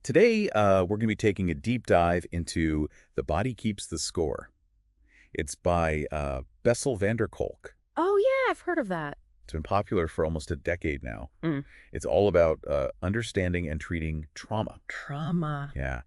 Today, we're going to be taking a deep dive into The Body Keeps the Score. It's by Bessel van der Kolk. Oh, yeah, I've heard of that. It's been popular for almost a decade now. Mm. It's all about understanding and treating trauma. Trauma. Yeah.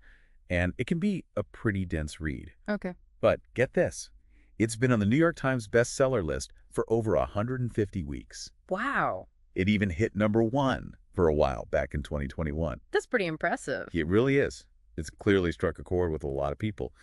And it can be a pretty dense read. Okay. But get this. It's been on the New York Times bestseller list for over 150 weeks. Wow. It even hit #1 for a while back in 2021. That's pretty impressive. It really is. It's clearly struck a chord with a lot of people.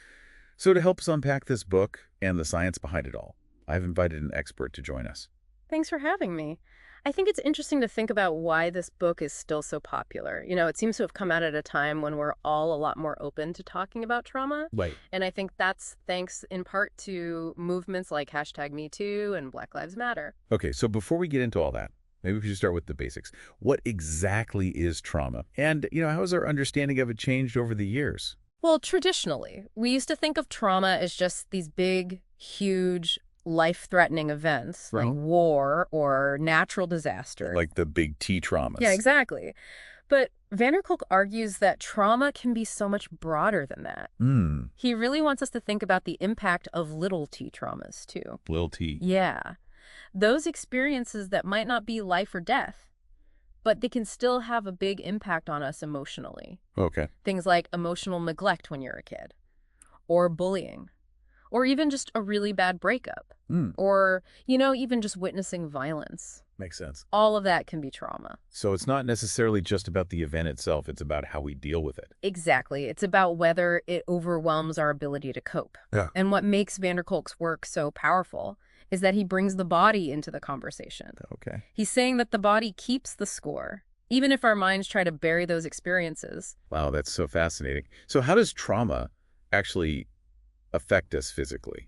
So to help us unpack this book and the science behind it all, I've invited an expert to join us. Thanks for having me. I think it's interesting to think about why this book is still so popular. You know, it seems to have come out at a time when we're all a lot more open to talking about trauma. Right. And I think that's thanks in part to movements like #MeToo and Black Lives Matter. Okay, so before we get into all that, maybe we should start with the basics. What exactly is trauma? And, how has our understanding of it changed over the years? Well, traditionally, we used to think of trauma as just these big, huge, life-threatening events like war or natural disaster. Like the big T traumas. Yeah, exactly. But van der Kolk argues that trauma can be so much broader than that. He really wants us to think about the impact of little t traumas, too. Little t. Yeah. Those experiences that might not be life or death, but they can still have a big impact on us emotionally. Okay. Things like emotional neglect when you're a kid, or bullying, or even just a really bad breakup, or, even just witnessing violence. Makes sense. All of that can be trauma. So it's not necessarily just about the event itself. It's about how we deal with it. Exactly. It's about whether it overwhelms our ability to cope. Yeah. And what makes van der Kolk's work so powerful is that he brings the body into the conversation. Okay. He's saying that the body keeps the score, even if our minds try to bury those experiences. Wow, that's so fascinating. So how does trauma actually affect us physically?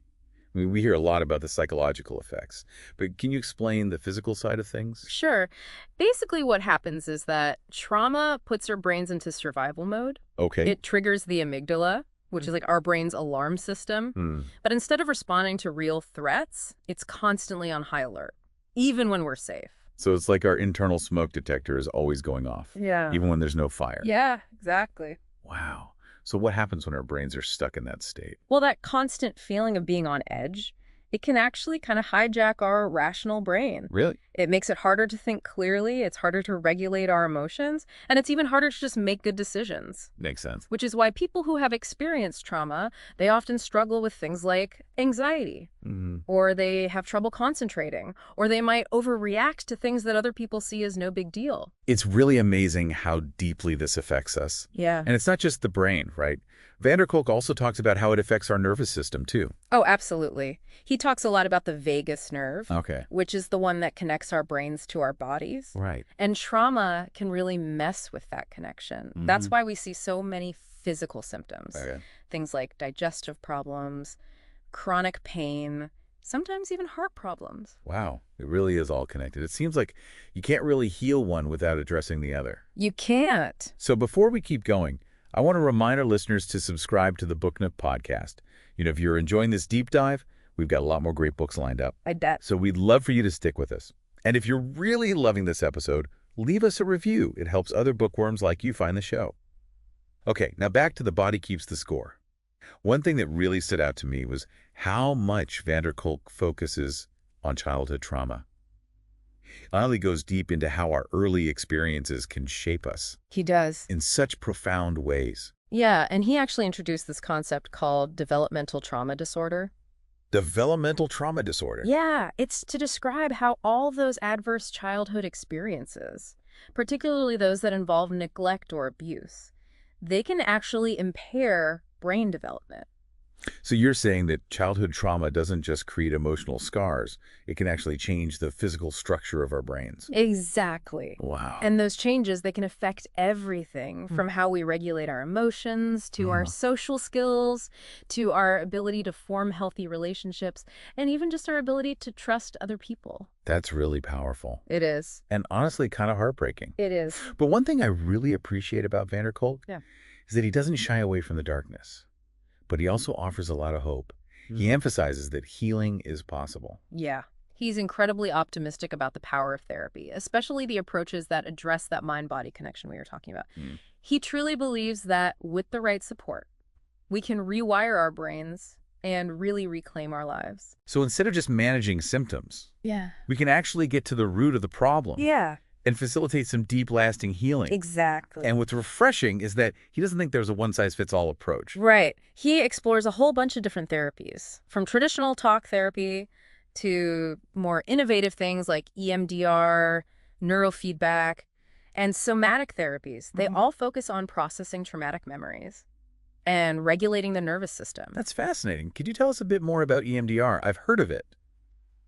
I mean, we hear a lot about the psychological effects, but can you explain the physical side of things? Sure. Basically, what happens is that trauma puts our brains into survival mode. Okay. It triggers the amygdala, which is like our brain's alarm system. But instead of responding to real threats, it's constantly on high alert, even when we're safe. So it's like our internal smoke detector is always going off. Yeah. Even when there's no fire. Yeah, exactly. Wow. So what happens when our brains are stuck in that state? Well, that constant feeling of being on edge, it can actually kind of hijack our rational brain. Really? It makes it harder to think clearly, it's harder to regulate our emotions, and it's even harder to just make good decisions. Makes sense. Which is why people who have experienced trauma, they often struggle with things like anxiety, or they have trouble concentrating, or they might overreact to things that other people see as no big deal. It's really amazing how deeply this affects us. Yeah. And it's not just the brain, right? Van der Kolk also talks about how it affects our nervous system, too. Oh, absolutely. He talks a lot about the vagus nerve, Okay. which is the one that connects our brains to our bodies. Right. And trauma can really mess with that connection. That's why we see so many physical symptoms. Okay. Things like digestive problems, chronic pain, sometimes even heart problems. Wow. It really is all connected. It seems like you can't really heal one without addressing the other. You can't. So before we keep going, I want to remind our listeners to subscribe to the Booknerd podcast. If you're enjoying this deep dive, we've got a lot more great books lined up. I bet. So we'd love for you to stick with us. And if you're really loving this episode, leave us a review. It helps other bookworms like you find the show. Okay, now back to The Body Keeps the Score. One thing that really stood out to me was how much van der Kolk focuses on childhood trauma. Ali goes deep into how our early experiences can shape us. He does. In such profound ways. Yeah, and he actually introduced this concept called developmental trauma disorder. Developmental trauma disorder? Yeah, it's to describe how all those adverse childhood experiences, particularly those that involve neglect or abuse, they can actually impair brain development. So you're saying that childhood trauma doesn't just create emotional scars, it can actually change the physical structure of our brains. Exactly. Wow. And those changes, they can affect everything from how we regulate our emotions, to our social skills, to our ability to form healthy relationships, and even just our ability to trust other people. That's really powerful. It is. And honestly, kind of heartbreaking. It is. But one thing I really appreciate about van der Kolk is that he doesn't shy away from the darkness. But he also offers a lot of hope. He emphasizes that healing is possible. Yeah. He's incredibly optimistic about the power of therapy, especially the approaches that address that mind-body connection we were talking about. He truly believes that with the right support, we can rewire our brains and really reclaim our lives. So instead of just managing symptoms, Yeah. we can actually get to the root of the problem Yeah, and facilitate some deep, lasting healing. exactly. And what's refreshing is that he doesn't think there's a one-size-fits-all approach. Right. He explores a whole bunch of different therapies, from traditional talk therapy to more innovative things like EMDR, neurofeedback, and somatic therapies. They all focus on processing traumatic memories and regulating the nervous system. That's fascinating. Could you tell us a bit more about EMDR? I've heard of it,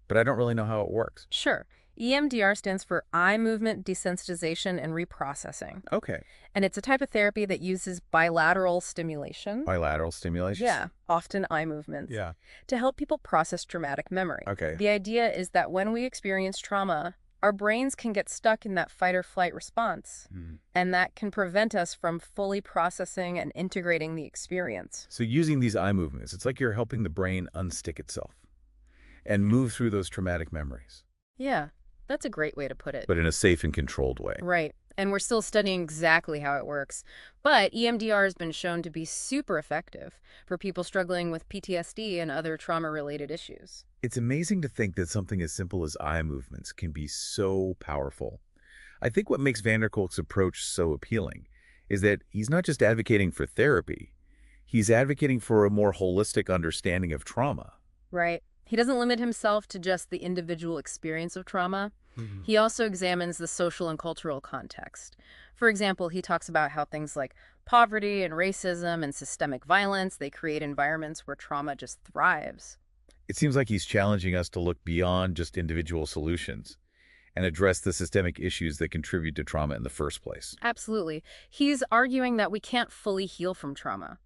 but I don't really know how it works. Sure. EMDR stands for eye movement desensitization and reprocessing. Okay. And it's a type of therapy that uses bilateral stimulation. Bilateral stimulation? Yeah, often eye movements. Yeah. To help people process traumatic memory. Okay. The idea is that when we experience trauma, our brains can get stuck in that fight or flight response, and that can prevent us from fully processing and integrating the experience. So using these eye movements, it's like you're helping the brain unstick itself and move through those traumatic memories. Yeah, that's a great way to put it. But in a safe and controlled way. Right. And we're still studying exactly how it works. But EMDR has been shown to be super effective for people struggling with PTSD and other trauma-related issues. It's amazing to think that something as simple as eye movements can be so powerful. I think what makes van der Kolk's approach so appealing is that he's not just advocating for therapy, he's advocating for a more holistic understanding of trauma. Right. He doesn't limit himself to just the individual experience of trauma. He also examines the social and cultural context. For example, he talks about how things like poverty and racism and systemic violence, they create environments where trauma just thrives. It seems like he's challenging us to look beyond just individual solutions and address the systemic issues that contribute to trauma in the first place. Absolutely. He's arguing that we can't fully heal from trauma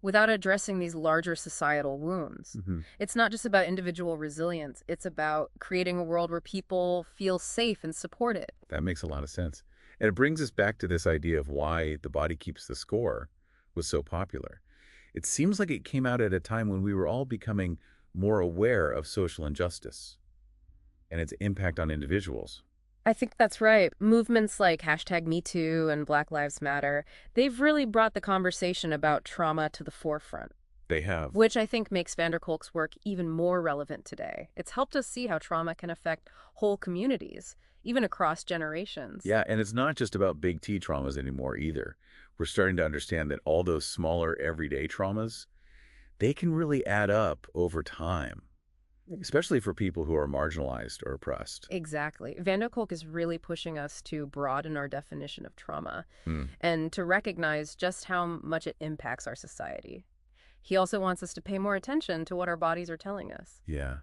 without addressing these larger societal wounds. It's not just about individual resilience. It's about creating a world where people feel safe and supported. That makes a lot of sense. And it brings us back to this idea of why The Body Keeps the Score was so popular. It seems like it came out at a time when we were all becoming more aware of social injustice and its impact on individuals. I think that's right. Movements like #MeToo and Black Lives Matter, they've really brought the conversation about trauma to the forefront. They have. Which I think makes van der Kolk's work even more relevant today. It's helped us see how trauma can affect whole communities, even across generations. Yeah, and it's not just about big T traumas anymore either. We're starting to understand that all those smaller everyday traumas, they can really add up over time, especially for people who are marginalized or oppressed. Exactly. Van der Kolk is really pushing us to broaden our definition of trauma and to recognize just how much it impacts our society. He also wants us to pay more attention to what our bodies are telling us. Yeah.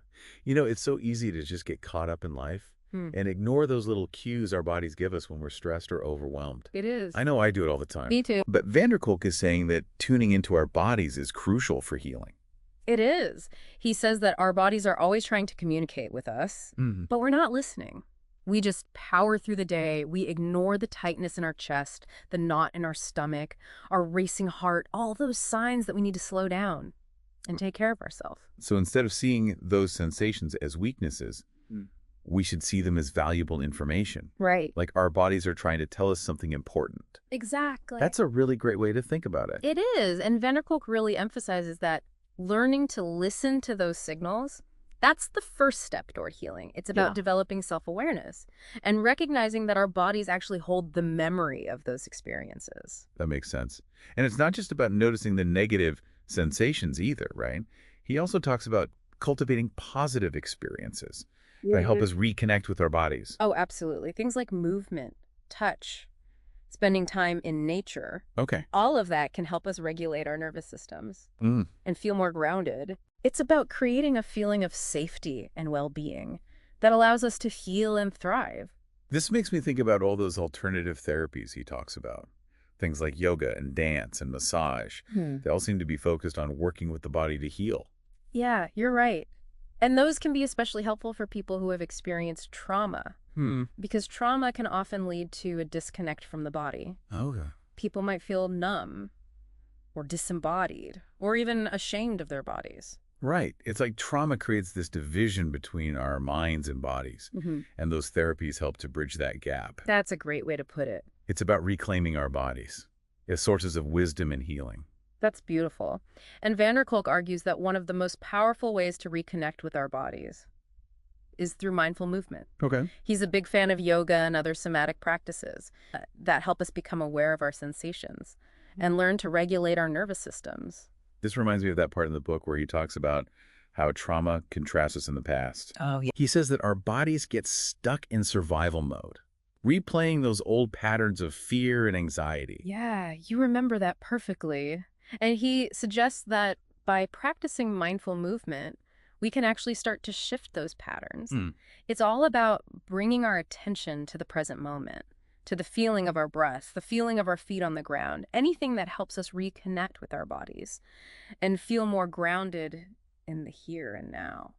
You know, it's so easy to just get caught up in life and ignore those little cues our bodies give us when we're stressed or overwhelmed. It is. I know I do it all the time. Me too. But van der Kolk is saying that tuning into our bodies is crucial for healing. It is. He says that our bodies are always trying to communicate with us, but we're not listening. We just power through the day. We ignore the tightness in our chest, the knot in our stomach, our racing heart, all those signs that we need to slow down and take care of ourselves. So instead of seeing those sensations as weaknesses, we should see them as valuable information. Right. Like our bodies are trying to tell us something important. Exactly. That's a really great way to think about it. It is. And van der Kolk really emphasizes that learning to listen to those signals, that's the first step toward healing. It's about developing self-awareness and recognizing that our bodies actually hold the memory of those experiences. That makes sense. And it's not just about noticing the negative sensations either, right? He also talks about cultivating positive experiences that help us reconnect with our bodies. Oh, absolutely. Things like movement, touch, spending time in nature. Okay. All of that can help us regulate our nervous systems and feel more grounded. It's about creating a feeling of safety and well-being that allows us to heal and thrive. This makes me think about all those alternative therapies he talks about. Things like yoga and dance and massage. They all seem to be focused on working with the body to heal. Yeah, you're right. And those can be especially helpful for people who have experienced trauma. Because trauma can often lead to a disconnect from the body. Okay. People might feel numb or disembodied or even ashamed of their bodies. Right. It's like trauma creates this division between our minds and bodies. And those therapies help to bridge that gap. That's a great way to put it. It's about reclaiming our bodies. as sources of wisdom and healing. That's beautiful. And Kolk argues that one of the most powerful ways to reconnect with our bodies is through mindful movement. Okay. He's a big fan of yoga and other somatic practices that help us become aware of our sensations and learn to regulate our nervous systems. This reminds me of that part in the book where he talks about how trauma can traps us in the past. Oh, yeah. He says that our bodies get stuck in survival mode, replaying those old patterns of fear and anxiety. Yeah, you remember that perfectly. And he suggests that by practicing mindful movement, we can actually start to shift those patterns. It's all about bringing our attention to the present moment, to the feeling of our breath, the feeling of our feet on the ground, anything that helps us reconnect with our bodies and feel more grounded in the here and now.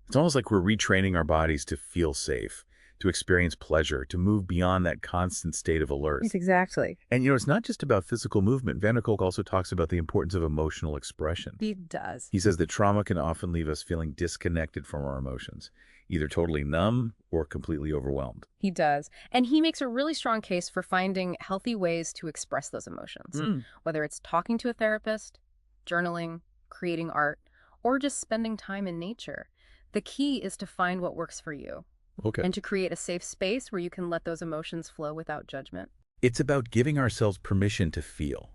It's almost like we're retraining our bodies to feel safe, to experience pleasure, to move beyond that constant state of alert. Exactly. And, it's not just about physical movement. Kolk also talks about the importance of emotional expression. He does. He says that trauma can often leave us feeling disconnected from our emotions, either totally numb or completely overwhelmed. He does. And he makes a really strong case for finding healthy ways to express those emotions, whether it's talking to a therapist, journaling, creating art, or just spending time in nature. The key is to find what works for you. Okay. And to create a safe space where you can let those emotions flow without judgment. It's about giving ourselves permission to feel,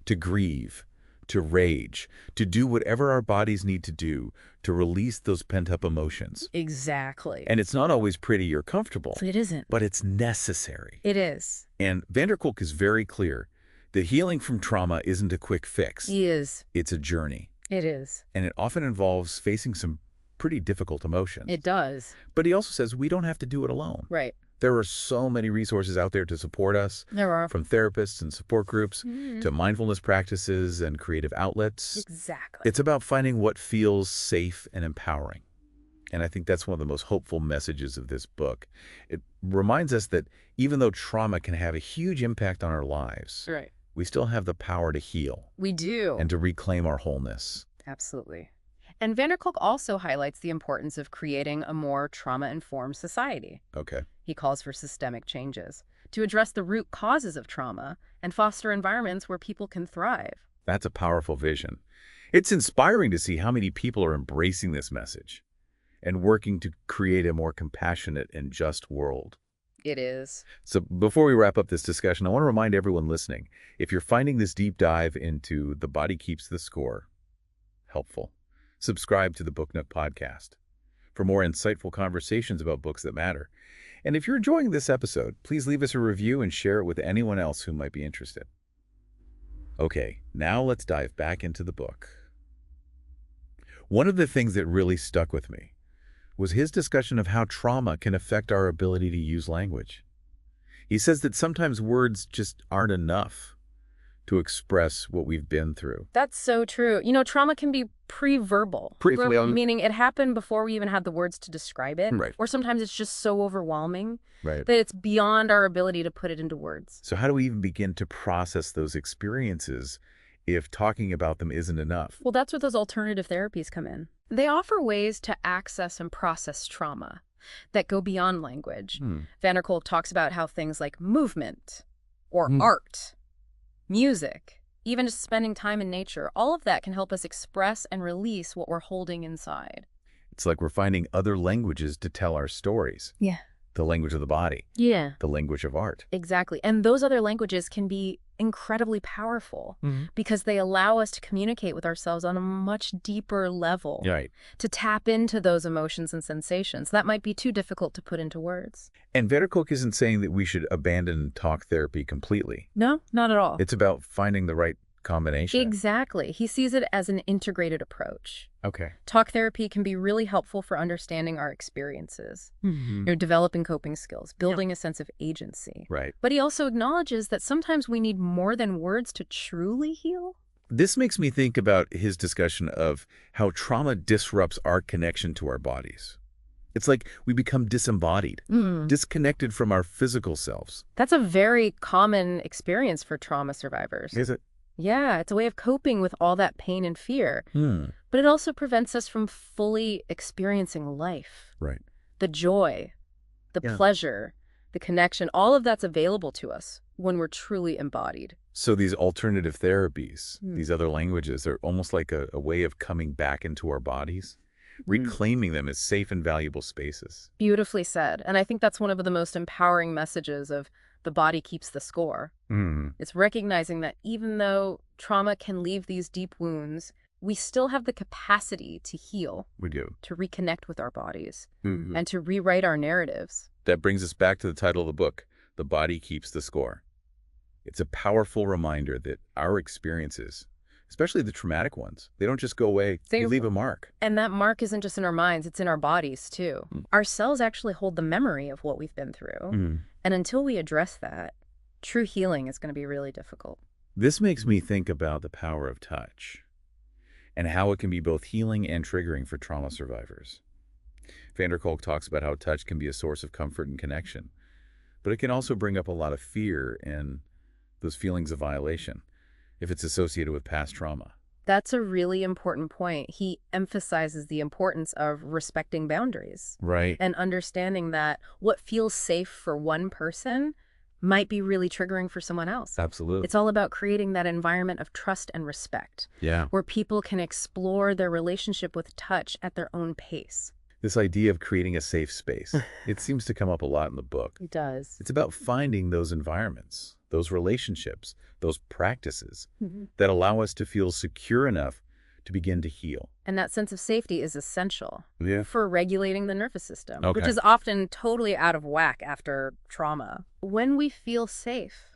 to grieve, to rage, to do whatever our bodies need to do to release those pent-up emotions. Exactly. And it's not always pretty or comfortable. It isn't. But it's necessary. It is. And Kolk is very clear that healing from trauma isn't a quick fix. He is. It's a journey. It is. And it often involves facing some pretty difficult emotions. It does. But he also says we don't have to do it alone. Right. There are so many resources out there to support us. There are. From therapists and support groups to mindfulness practices and creative outlets. Exactly. It's about finding what feels safe and empowering. And I think that's one of the most hopeful messages of this book. It reminds us that even though trauma can have a huge impact on our lives, Right. we still have the power to heal. We do. And to reclaim our wholeness. Absolutely. And Kolk also highlights the importance of creating a more trauma-informed society. Okay. He calls for systemic changes to address the root causes of trauma and foster environments where people can thrive. That's a powerful vision. It's inspiring to see how many people are embracing this message and working to create a more compassionate and just world. It is. So before we wrap up this discussion, I want to remind everyone listening, if you're finding this deep dive into The Body Keeps the Score helpful, subscribe to the Book Nook podcast for more insightful conversations about books that matter. And if you're enjoying this episode, please leave us a review and share it with anyone else who might be interested. Okay, now let's dive back into the book. One of the things that really stuck with me was his discussion of how trauma can affect our ability to use language. He says that sometimes words just aren't enough to express what we've been through. That's so true. Trauma can be pre-verbal, meaning it happened before we even had the words to describe it. Right. Or sometimes it's just so overwhelming Right. that it's beyond our ability to put it into words. So how do we even begin to process those experiences if talking about them isn't enough? Well, that's where those alternative therapies come in. They offer ways to access and process trauma that go beyond language. Kolk talks about how things like movement or art, music, even just spending time in nature, all of that can help us express and release what we're holding inside. It's like we're finding other languages to tell our stories. Yeah. The language of the body. Yeah. The language of art. Exactly. And those other languages can be incredibly powerful because they allow us to communicate with ourselves on a much deeper level. Right. To tap into those emotions and sensations that might be too difficult to put into words. And Kolk isn't saying that we should abandon talk therapy completely. No, not at all. It's about finding the right combination. Exactly. He sees it as an integrated approach. Okay. Talk therapy can be really helpful for understanding our experiences, developing coping skills, building a sense of agency. Right. But he also acknowledges that sometimes we need more than words to truly heal. This makes me think about his discussion of how trauma disrupts our connection to our bodies. It's like we become disembodied, disconnected from our physical selves. That's a very common experience for trauma survivors. Is it? Yeah, it's a way of coping with all that pain and fear. But it also prevents us from fully experiencing life. Right. The joy, the pleasure, the connection, all of that's available to us when we're truly embodied. So these alternative therapies, these other languages, are almost like a way of coming back into our bodies, reclaiming them as safe and valuable spaces. Beautifully said. And I think that's one of the most empowering messages of the body keeps the score. It's recognizing that even though trauma can leave these deep wounds, we still have the capacity to heal. We do. To reconnect with our bodies and to rewrite our narratives. That brings us back to the title of the book, The Body Keeps the Score. It's a powerful reminder that our experiences, especially the traumatic ones, they don't just go away, they leave a mark. And that mark isn't just in our minds, it's in our bodies too. Our cells actually hold the memory of what we've been through. And until we address that, true healing is going to be really difficult. This makes me think about the power of touch and how it can be both healing and triggering for trauma survivors. Kolk talks about how touch can be a source of comfort and connection, but it can also bring up a lot of fear and those feelings of violation if it's associated with past trauma. That's a really important point. He emphasizes the importance of respecting boundaries. Right. And understanding that what feels safe for one person might be really triggering for someone else. Absolutely. It's all about creating that environment of trust and respect. Yeah. Where people can explore their relationship with touch at their own pace. This idea of creating a safe space, it seems to come up a lot in the book. It does. It's about finding those environments, those relationships, those practices that allow us to feel secure enough to begin to heal. And that sense of safety is essential for regulating the nervous system, which is often totally out of whack after trauma. When we feel safe,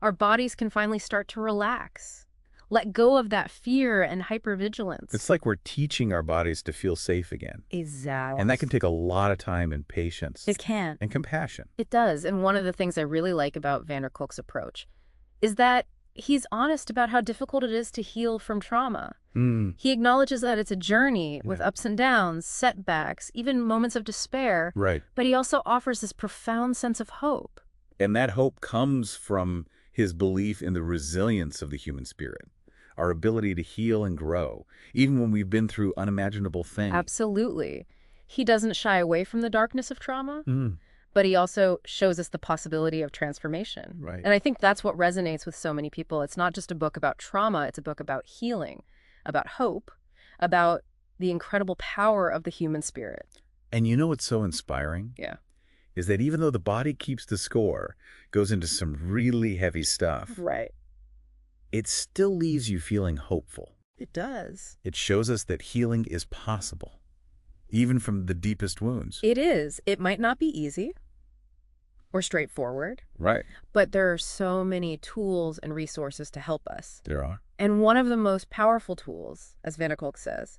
our bodies can finally start to relax, let go of that fear and hypervigilance. It's like we're teaching our bodies to feel safe again. Exactly. And that can take a lot of time and patience. It can. And compassion. It does. And one of the things I really like about Kolk's approach is that he's honest about how difficult it is to heal from trauma. He acknowledges that it's a journey with ups and downs, setbacks, even moments of despair. Right. But he also offers this profound sense of hope. And that hope comes from his belief in the resilience of the human spirit, our ability to heal and grow, even when we've been through unimaginable things. Absolutely. He doesn't shy away from the darkness of trauma, but he also shows us the possibility of transformation. Right. And I think that's what resonates with so many people. It's not just a book about trauma, it's a book about healing, about hope, about the incredible power of the human spirit. And you know what's so inspiring? Yeah. Is that even though The Body Keeps the Score goes into some really heavy stuff, Right. it still leaves you feeling hopeful. It does. It shows us that healing is possible, even from the deepest wounds. It is. It might not be easy or straightforward. Right. But there are so many tools and resources to help us. There are. And one of the most powerful tools, as Kolk says,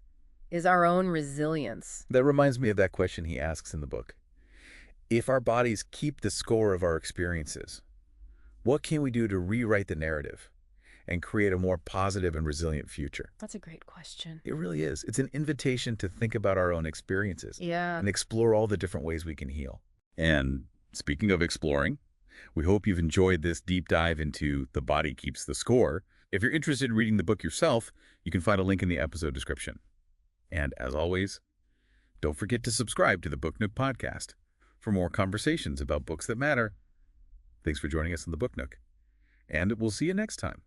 is our own resilience. That reminds me of that question he asks in the book. If our bodies keep the score of our experiences, what can we do to rewrite the narrative and create a more positive and resilient future? That's a great question. It really is. It's an invitation to think about our own experiences and explore all the different ways we can heal. And speaking of exploring, we hope you've enjoyed this deep dive into The Body Keeps the Score. If you're interested in reading the book yourself, you can find a link in the episode description. And as always, don't forget to subscribe to the Book Nook podcast for more conversations about books that matter. Thanks for joining us in the Book Nook, and we'll see you next time.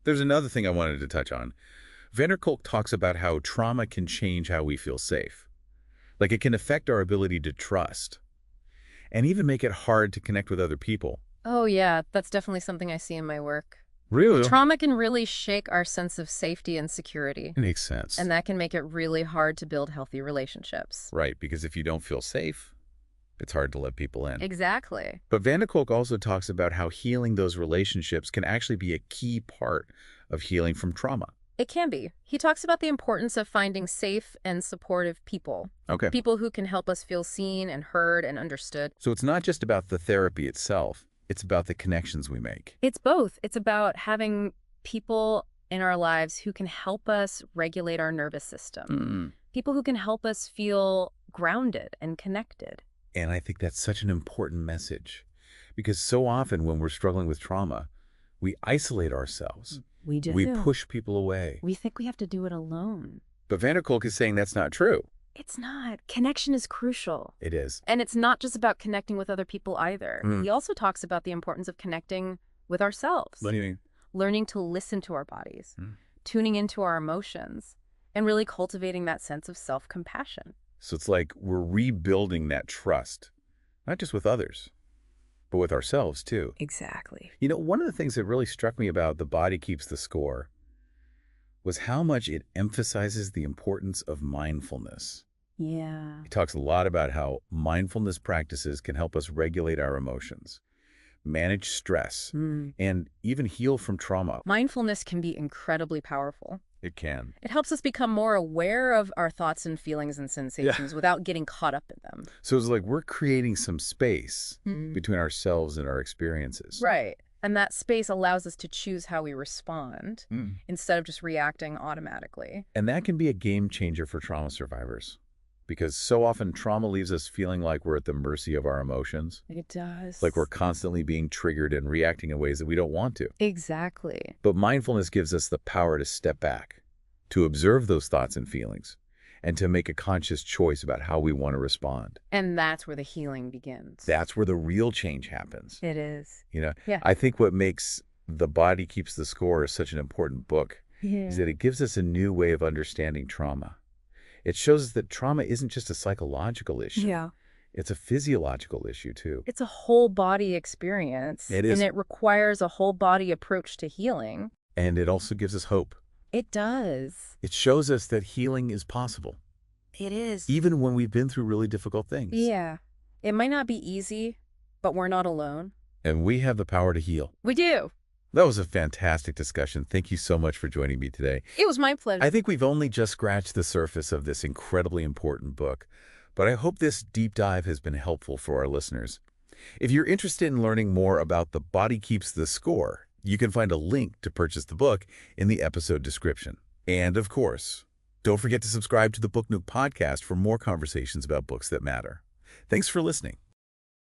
There's another thing I wanted to touch on. Kolk talks about how trauma can change how we feel safe. Like it can affect our ability to trust and even make it hard to connect with other people. Oh yeah, that's definitely something I see in my work. Really? Trauma can really shake our sense of safety and security. It makes sense. And that can make it really hard to build healthy relationships. Right, because if you don't feel safe, it's hard to let people in. Exactly. But Kolk also talks about how healing those relationships can actually be a key part of healing from trauma. It can be. He talks about the importance of finding safe and supportive people. Okay. People who can help us feel seen and heard and understood. So it's not just about the therapy itself. It's about the connections we make. It's both. It's about having people in our lives who can help us regulate our nervous system. People who can help us feel grounded and connected. And I think that's such an important message, because so often when we're struggling with trauma, we isolate ourselves. We do. We push people away. We think we have to do it alone. But Kolk is saying that's not true. It's not. Connection is crucial. It is. And it's not just about connecting with other people either. He also talks about the importance of connecting with ourselves. What do you mean? Learning to listen to our bodies, tuning into our emotions, and really cultivating that sense of self-compassion. So it's like we're rebuilding that trust, not just with others, but with ourselves too. Exactly. You know, one of the things that really struck me about The Body Keeps the Score was how much it emphasizes the importance of mindfulness. Yeah. He talks a lot about how mindfulness practices can help us regulate our emotions, manage stress, and even heal from trauma. Mindfulness can be incredibly powerful. It can. It helps us become more aware of our thoughts and feelings and sensations without getting caught up in them. So it's like we're creating some space between ourselves and our experiences. Right. And that space allows us to choose how we respond instead of just reacting automatically. And that can be a game changer for trauma survivors, because so often trauma leaves us feeling like we're at the mercy of our emotions. It does. Like we're constantly being triggered and reacting in ways that we don't want to. Exactly. But mindfulness gives us the power to step back, to observe those thoughts and feelings, and to make a conscious choice about how we want to respond. And that's where the healing begins. That's where the real change happens. It is. You know, Yeah. I think what makes The Body Keeps the Score such an important book is that it gives us a new way of understanding trauma. It shows us that trauma isn't just a psychological issue. Yeah. It's a physiological issue, too. It's a whole body experience. It is. And it requires a whole body approach to healing. And it also gives us hope. It does. It shows us that healing is possible, It is. even when we've been through really difficult things. Yeah. It might not be easy, but we're not alone. And we have the power to heal. We do. That was a fantastic discussion. Thank you so much for joining me today. It was my pleasure. I think we've only just scratched the surface of this incredibly important book, but I hope this deep dive has been helpful for our listeners. If you're interested in learning more about The Body Keeps the Score, you can find a link to purchase the book in the episode description. And of course, don't forget to subscribe to the Book Nook podcast for more conversations about books that matter. Thanks for listening.